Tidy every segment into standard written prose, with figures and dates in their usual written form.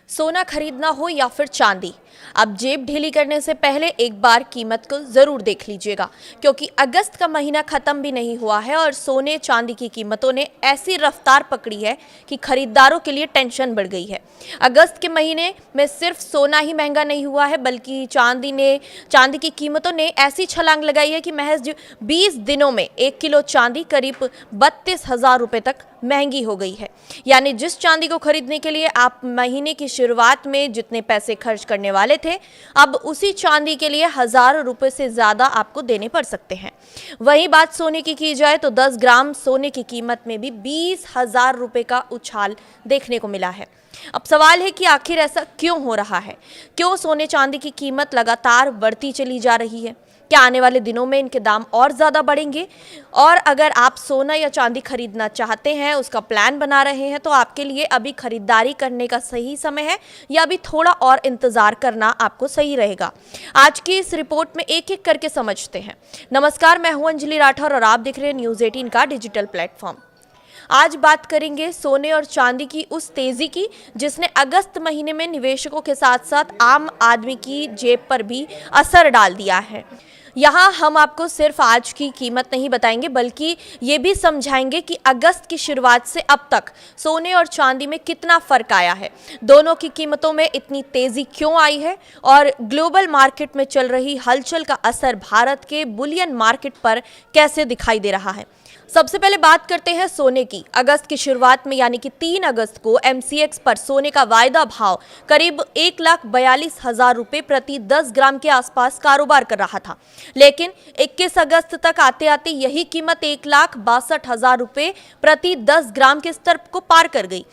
सोना खरीदना हो या फिर चांदी, अब जेब ढीली करने से पहले एक बार कीमत को जरूर देख लीजिएगा, क्योंकि अगस्त का महीना खत्म भी नहीं हुआ है और सोने चांदी की कीमतों ने ऐसी रफ्तार पकड़ी है कि खरीदारों के लिए टेंशन बढ़ गई है। अगस्त के महीने में सिर्फ सोना ही महंगा नहीं हुआ है, बल्कि चांदी की कीमतों ने ऐसी छलांग लगाई है कि महज 20 दिनों में 1 किलो चांदी करीब 32,000 रुपए तक महंगी हो गई है। यानी जिस चांदी को खरीदने के लिए आप महीने की शुरुआत में जितने पैसे खर्च करने वाले थे, अब उसी चांदी के लिए हजारों रुपए से ज्यादा आपको देने पड़ सकते हैं। वही बात सोने की जाए तो 10 ग्राम सोने की कीमत में भी 20,000 रुपए का उछाल देखने को मिला है। अब सवाल है कि आखिर ऐसा क्यों हो रहा है? क्यों सोने चांदी की कीमत लगातार बढ़ती चली जा रही है? क्या आने वाले दिनों में इनके दाम और ज़्यादा बढ़ेंगे? और अगर आप सोना या चांदी खरीदना चाहते हैं, उसका प्लान बना रहे हैं, तो आपके लिए अभी खरीदारी करने का सही समय है या अभी थोड़ा और इंतज़ार करना आपको सही रहेगा? आज की इस रिपोर्ट में एक एक करके समझते हैं। नमस्कार, मैं हूं अंजलि राठौर और आप देख रहे हैं न्यूज़ 18 का डिजिटल प्लेटफॉर्म। आज बात करेंगे सोने और चांदी की उस तेजी की जिसने अगस्त महीने में निवेशकों के साथ साथ आम आदमी की जेब पर भी असर डाल दिया है। यहाँ हम आपको सिर्फ आज की कीमत नहीं बताएंगे, बल्कि ये भी समझाएंगे कि अगस्त की शुरुआत से अब तक सोने और चांदी में कितना फर्क आया है, दोनों की कीमतों में इतनी तेजी क्यों आई है और ग्लोबल मार्केट में चल रही हलचल का असर भारत के बुलियन मार्केट पर कैसे दिखाई दे रहा है। सबसे पहले बात करते हैं सोने की। अगस्त की शुरुआत में यानी कि 3 अगस्त को एमसीएक्स पर सोने का वायदा भाव करीब 1,42,000 रुपए प्रति 10 ग्राम के आसपास कारोबार कर रहा था, लेकिन 21 अगस्त तक आते आते यही कीमत 1,62,000 रुपए प्रति 10 ग्राम के स्तर को पार कर गई।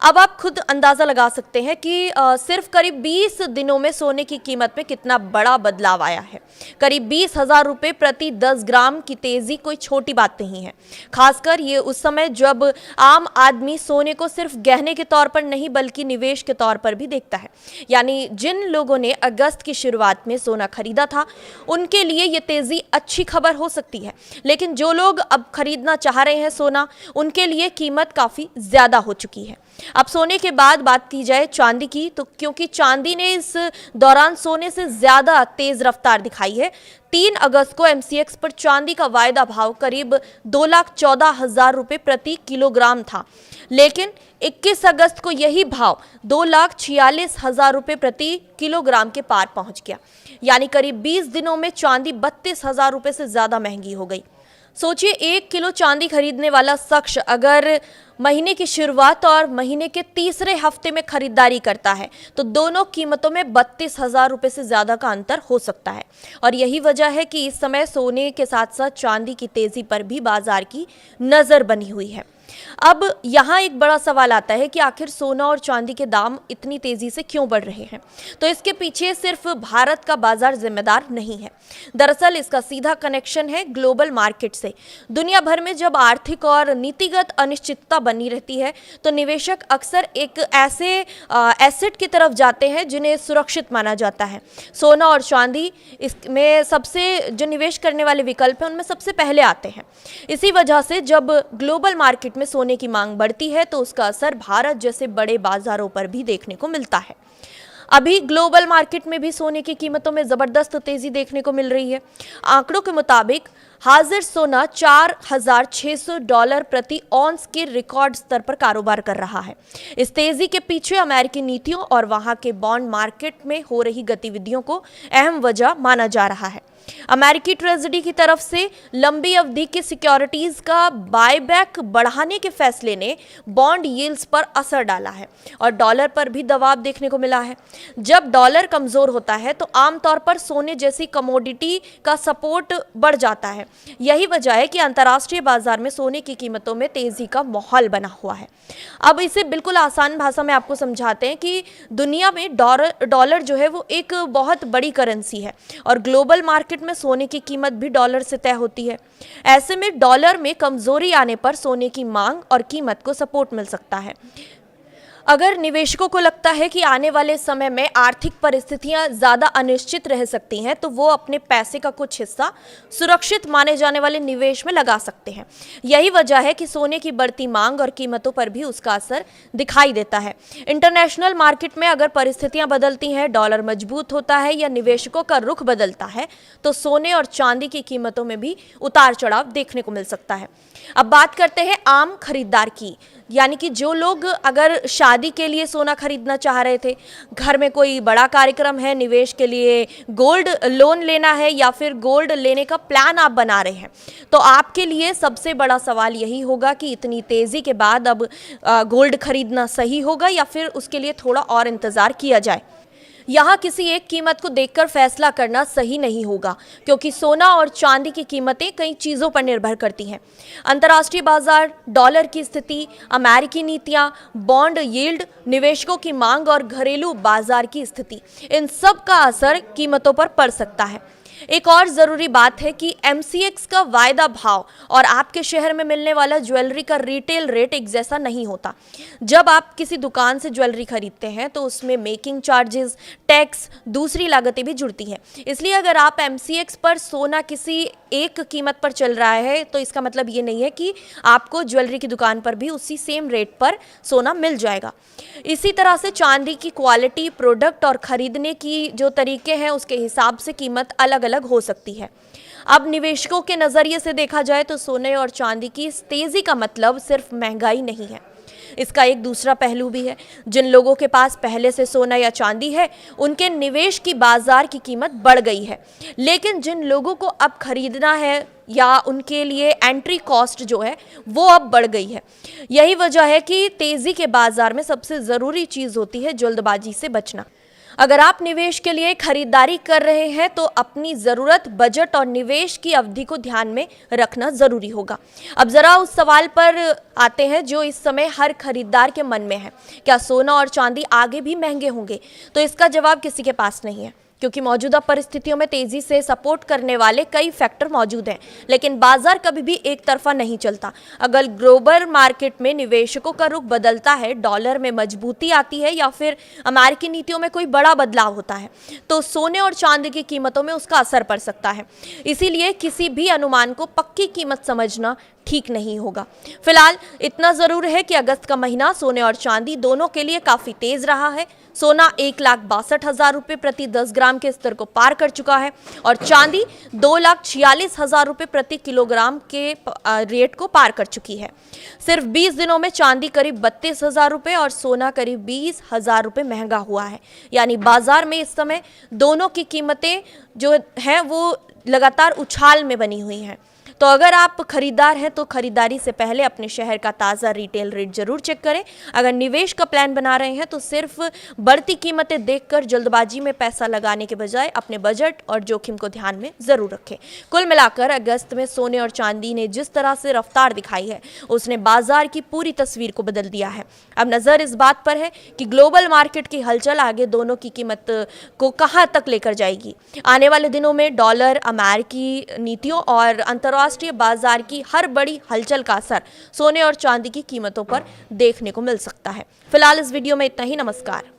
अब आप खुद अंदाजा लगा सकते हैं कि सिर्फ करीब 20 दिनों में सोने की कीमत में कितना बड़ा बदलाव आया है। करीब 20,000 रुपए प्रति 10 ग्राम की तेजी कोई छोटी बात नहीं है, खासकर ये उस समय जब आम आदमी सोने को सिर्फ गहने के तौर पर नहीं बल्कि निवेश के तौर पर भी देखता है। यानी जिन लोगों ने अगस्त की शुरुआत में सोना खरीदा था, उनके लिए ये तेजी अच्छी खबर हो सकती है, लेकिन जो लोग अब खरीदना चाह रहे हैं सोना, उनके लिए कीमत काफी ज्यादा हो चुकी है। अब सोने के बाद बात की जाए चांदी की, तो क्योंकि चांदी ने इस दौरान सोने से ज्यादा तेज रफ्तार दिखाई है। 3 अगस्त को एमसीएक्स पर चांदी का वायदा भाव करीब 2,14,000 रुपए प्रति किलोग्राम था, लेकिन 21 अगस्त को यही भाव 2,46,000 रुपए प्रति किलोग्राम के पार पहुंच गया। यानी करीब 20 दिनों में चांदी 32,000 रुपए से ज्यादा महंगी हो गई। सोचिए, 1 किलो चांदी खरीदने वाला शख्स अगर महीने की शुरुआत और महीने के तीसरे हफ्ते में खरीदारी करता है, तो दोनों कीमतों में 32,000 रुपए से ज्यादा का अंतर हो सकता है। और यही वजह है कि इस समय सोने के साथ साथ चांदी की तेजी पर भी बाजार की नजर बनी हुई है। अब यहाँ एक बड़ा सवाल आता है कि आखिर सोना और चांदी के दाम इतनी तेजी से क्यों बढ़ रहे हैं? तो इसके पीछे सिर्फ भारत का बाजार जिम्मेदार नहीं है। दरअसल इसका सीधा कनेक्शन है ग्लोबल मार्केट से। दुनिया भर में जब आर्थिक और नीतिगत अनिश्चितता बनी रहती है, तो निवेशक अक्सर एक ऐसे एसेट की तरफ जाते हैं जिन्हें सुरक्षित माना जाता है। सोना और चांदी इसमें सबसे जो निवेश करने वाले विकल्प हैं, उनमें सबसे पहले आते हैं। इसी वजह से जब ग्लोबल मार्केट में सोने की मांग बढ़ती है, तो उसका असर भारत जैसे बड़े बाजारों पर भी देखने को मिलता है। अभी ग्लोबल मार्केट में भी सोने की कीमतों में जबरदस्त तेजी देखने को मिल रही है। आंकड़ों के मुताबिक हाजिर सोना $4,600 प्रति ऑन्स के रिकॉर्ड स्तर पर कारोबार कर रहा है। इस तेजी के पीछे अमेरिकी नीतियों और वहां के बॉन्ड मार्केट में हो रही गतिविधियों को अहम वजह माना जा रहा है। अमेरिकी ट्रेजरी की तरफ से लंबी अवधि की सिक्योरिटीज का बायबैक बढ़ाने के फैसले ने बॉन्ड यील्ड्स पर असर डाला है और डॉलर पर भी दबाव देखने को मिला है। जब डॉलर कमजोर होता है, तो आमतौर पर सोने जैसी कमोडिटी का सपोर्ट बढ़ जाता है। यही वजह है कि अंतर्राष्ट्रीय बाजार में सोने की कीमतों में तेजी का माहौल बना हुआ है। अब इसे बिल्कुल आसान भाषा में आपको समझाते हैं कि दुनिया में डॉलर जो है वो एक बहुत बड़ी करेंसी है और ग्लोबल मार्केट में सोने की कीमत भी डॉलर से तय होती है। ऐसे में डॉलर में कमजोरी आने पर सोने की मांग और कीमत को सपोर्ट मिल सकता है। अगर निवेशकों को लगता है कि आने वाले समय में आर्थिक परिस्थितियां ज़्यादा अनिश्चित रह सकती हैं, तो वो अपने पैसे का कुछ हिस्सा सुरक्षित माने जाने वाले निवेश में लगा सकते हैं। यही वजह है कि सोने की बढ़ती मांग और कीमतों पर भी उसका असर दिखाई देता है। इंटरनेशनल मार्केट में अगर परिस्थितियां बदलती हैं, डॉलर मजबूत होता है या निवेशकों का रुख बदलता है, तो सोने और चांदी की कीमतों में भी उतार चढ़ाव देखने को मिल सकता है। अब बात करते हैं आम खरीदार की, यानी कि जो लोग अगर शादी के लिए सोना खरीदना चाह रहे थे, घर में कोई बड़ा कार्यक्रम है, निवेश के लिए गोल्ड लोन लेना है या फिर गोल्ड लेने का प्लान आप बना रहे हैं, तो आपके लिए सबसे बड़ा सवाल यही होगा कि इतनी तेज़ी के बाद अब गोल्ड खरीदना सही होगा या फिर उसके लिए थोड़ा और इंतज़ार किया जाए। यहाँ किसी एक कीमत को देखकर फैसला करना सही नहीं होगा, क्योंकि सोना और चांदी की कीमतें कई चीज़ों पर निर्भर करती हैं। अंतर्राष्ट्रीय बाजार, डॉलर की स्थिति, अमेरिकी नीतियाँ, बॉन्ड यील्ड, निवेशकों की मांग और घरेलू बाजार की स्थिति, इन सब का असर कीमतों पर पड़ सकता है। एक और ज़रूरी बात है कि MCX का वायदा भाव और आपके शहर में मिलने वाला ज्वेलरी का रिटेल रेट एक जैसा नहीं होता। जब आप किसी दुकान से ज्वेलरी खरीदते हैं तो उसमें मेकिंग चार्जेस, टैक्स, दूसरी लागतें भी जुड़ती हैं। इसलिए अगर आप MCX पर सोना किसी एक कीमत पर चल रहा है, तो इसका मतलब ये नहीं है कि आपको ज्वेलरी की दुकान पर भी उसी सेम रेट पर सोना मिल जाएगा। इसी तरह से चांदी की क्वालिटी, प्रोडक्ट और खरीदने की जो तरीके हैं, उसके हिसाब से कीमत अलग अलग हो सकती है। अब निवेशकों के नज़रिए से देखा जाए तो सोने और चांदी की इस तेज़ी का मतलब सिर्फ महंगाई नहीं है, इसका एक दूसरा पहलू भी है। जिन लोगों के पास पहले से सोना या चांदी है, उनके निवेश की बाजार की कीमत बढ़ गई है, लेकिन जिन लोगों को अब खरीदना है या उनके लिए एंट्री कॉस्ट जो है वो अब बढ़ गई है। यही वजह है कि तेज़ी के बाजार में सबसे ज़रूरी चीज़ होती है जल्दबाजी से बचना। अगर आप निवेश के लिए खरीदारी कर रहे हैं तो अपनी ज़रूरत, बजट और निवेश की अवधि को ध्यान में रखना ज़रूरी होगा। अब ज़रा उस सवाल पर आते हैं जो इस समय हर खरीदार के मन में है, क्या सोना और चांदी आगे भी महंगे होंगे? तो इसका जवाब किसी के पास नहीं है, क्योंकि मौजूदा परिस्थितियों में तेज़ी से सपोर्ट करने वाले कई फैक्टर मौजूद हैं, लेकिन बाजार कभी भी एक तरफा नहीं चलता। अगर ग्लोबल मार्केट में निवेशकों का रुख बदलता है, डॉलर में मजबूती आती है या फिर अमेरिकी नीतियों में कोई बड़ा बदलाव होता है, तो सोने और चांदी की कीमतों में उसका असर पड़ सकता है। इसीलिए किसी भी अनुमान को पक्की कीमत समझना ठीक नहीं होगा। फिलहाल इतना ज़रूर है कि अगस्त का महीना सोने और चांदी दोनों के लिए काफ़ी तेज़ रहा है। सोना 1,62,000 रुपये प्रति 10 ग्राम के स्तर को पार कर चुका है और चांदी 2,46,000 रुपये प्रति किलोग्राम के रेट को पार कर चुकी है। सिर्फ 20 दिनों में चांदी करीब 32,000 रुपये और सोना करीब 20,000 रुपये महंगा हुआ है। यानी बाजार में इस समय दोनों की कीमतें जो हैं वो लगातार उछाल में बनी हुई हैं। तो अगर आप खरीदार हैं तो खरीदारी से पहले अपने शहर का ताज़ा रिटेल रेट जरूर चेक करें। अगर निवेश का प्लान बना रहे हैं तो सिर्फ बढ़ती कीमतें देखकर जल्दबाजी में पैसा लगाने के बजाय अपने बजट और जोखिम को ध्यान में ज़रूर रखें। कुल मिलाकर अगस्त में सोने और चांदी ने जिस तरह से रफ्तार दिखाई है, उसने बाजार की पूरी तस्वीर को बदल दिया है। अब नज़र इस बात पर है कि ग्लोबल मार्केट की हलचल आगे दोनों की कीमत को कहाँ तक लेकर जाएगी। आने वाले दिनों में डॉलर, अमेरिकी नीतियों और अंतर्राष्ट्रीय बाजार की हर बड़ी हलचल का असर सोने और चांदी की कीमतों पर देखने को मिल सकता है। फिलहाल इस वीडियो में इतना ही। नमस्कार।